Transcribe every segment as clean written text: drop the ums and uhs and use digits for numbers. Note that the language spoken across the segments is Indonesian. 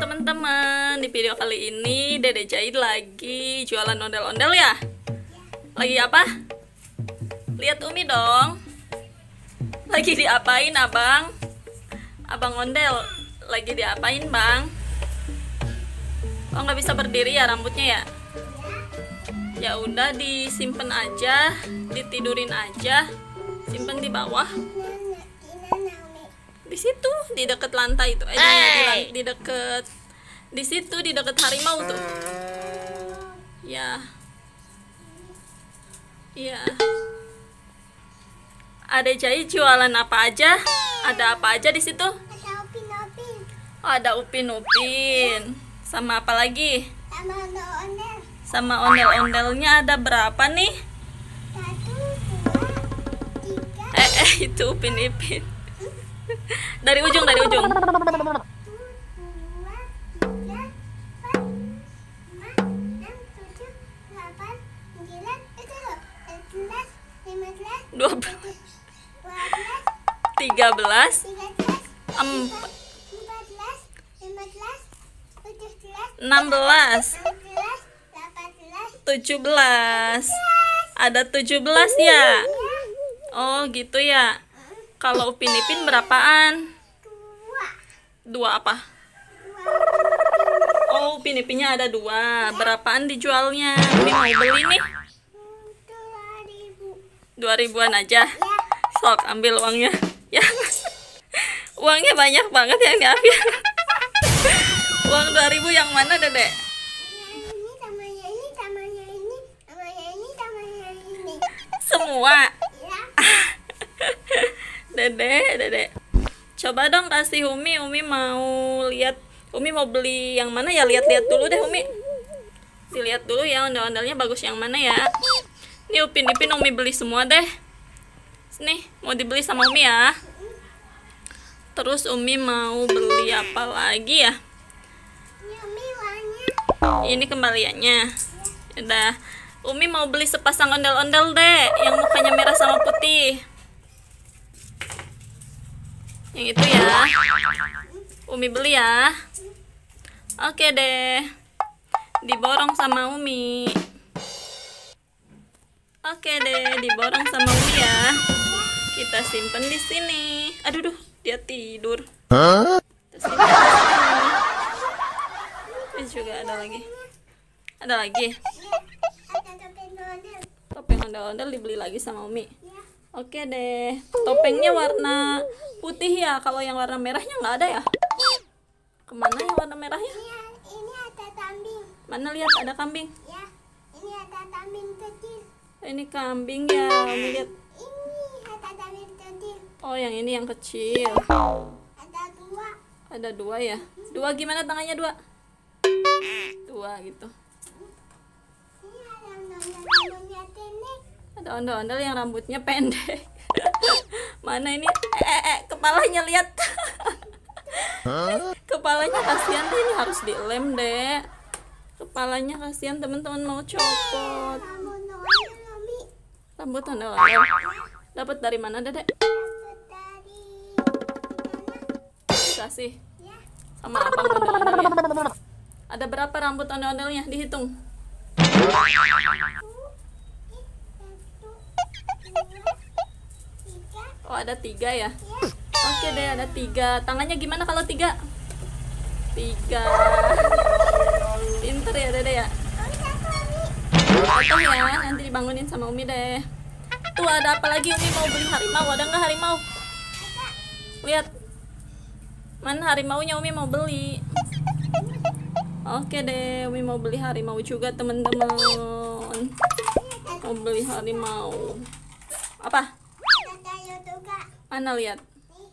teman-teman, di video kali ini Dede Jahit lagi jualan ondel-ondel ya. Lagi apa? Lihat Umi dong. Lagi diapain abang? Abang ondel lagi diapain bang? Oh nggak bisa berdiri ya rambutnya ya? Ya udah disimpan aja, ditidurin aja, simpen di bawah. Di situ di dekat lantai itu di dekat di situ di dekat harimau tuh ya. Iya, ada Jahit jualan apa aja, ada apa aja di situ? Ada upin-upin. Oh, ada upin-upin sama apa lagi? Sama ondel-ondel. Sama ondel-ondelnya ada berapa nih? 1, 2, 3. Itu upin-ipin. Dari ujung, dari ujung. 1, 2, 3, 4, 5, 6, 7, 8, 9, itu loh. 11, 15, 12, 12, 13, 13, 14, 15, 16, 16, 18, 17. Ada 17 ya? Oh gitu ya. Kalau upin ipin berapaan? 2. 2 apa? Oh, upin ipinnya ada 2. Berapaan dijualnya? Umi mau beli nih 2.000-an aja. Sok ambil uangnya ya. Uangnya banyak banget yang diambil. Uang 2.000 yang mana Dedek? Ini tamanya ini, tamanya ini, tamanya ini, tamanya ini. Semua. Ya. Dedek. Coba dong kasih Umi mau lihat. Umi mau beli yang mana ya? Lihat-lihat dulu deh Umi. Dilihat dulu ya ondel-ondelnya bagus yang mana ya. Ini upin ipin Umi beli semua deh. Sini, mau dibeli sama Umi ya. Terus Umi mau beli apa lagi ya? Ini uangnya. Ini kembaliannya. Udah. Umi mau beli sepasang ondel-ondel deh, yang mukanya merah sama putih. Yang itu ya. Umi beli ya. Oke deh. Diborong sama Umi. Oke deh, diborong sama Umi ya. Kita simpen di sini. Aduh, dia tidur. Kita simpen di sini. Ini juga ada lagi. Ada lagi. Ada topeng ondel. Topeng ondel-ondel dibeli lagi sama Umi. Ya. Oke deh. Topengnya warna putih ya. Kalau yang warna merahnya nggak ada ya? Kemana yang warna merahnya? Ini ada kambing. Mana lihat ada kambing? Ya. Ini ada kambing kecil. Ini kambing ya. Umi lihat. Ini ada kambing kecil. Oh yang ini yang kecil. Ada 2. Ada 2 ya. 2 gimana tangannya 2? 2 gitu. Ini ada ondel-ondelnya pendek. Ada ondel-ondel yang rambutnya pendek. Mana ini? Kepalanya lihat. Kepalanya kasihan deh, ini harus dilem deh. Kepalanya kasihan teman-teman mau copot. Rambut ondel, Mami. Rambut ondel-ondel. Dapat dari mana Dedek? Dapat dari mana? Dikasih Ya. sama abang ondel-ondelnya. Ada berapa rambut ondel-ondelnya? Dihitung. 1, 2, 3. Oh ada 3 ya. Ya. Oke deh ada 3. Tangannya gimana kalau 3? 3. Pinter ya Dede ya. Potong ya, nanti dibangunin sama Umi deh. Tuh ada apa lagi? Umi mau beli harimau. Ada nggak harimau? Lihat. Mana harimaunya Umi mau beli. Oke deh, Umi mau beli harimau juga teman-teman. Mau beli harimau. Apa? Ada kayu juga. Mana lihat?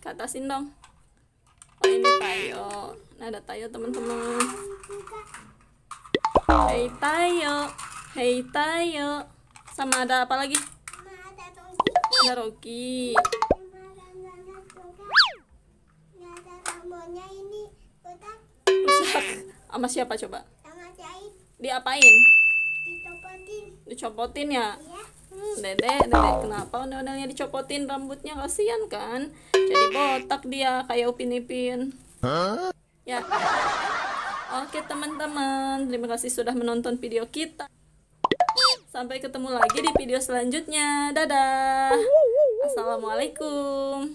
Ke atasin dong. Oh ini Tayo. Nah ada Tayo teman-teman. Hey Tayo. Hey Tayo. Sama ada apa lagi? Sama ada Rogi. Ada Rocky. Sama ada juga. Nggak ada rambutnya ini. Udah Rusak. Sama siapa coba? sama Jahit. Diapain? Dicopotin. Dicopotin ya? Ya. Dede, kenapa ondel-ondelnya dicopotin rambutnya? Kasihan kan? Jadi botak dia kayak upin ipin. Ya. Oke teman-teman, terima kasih sudah menonton video kita. Sampai ketemu lagi di video selanjutnya. Dadah. Assalamualaikum.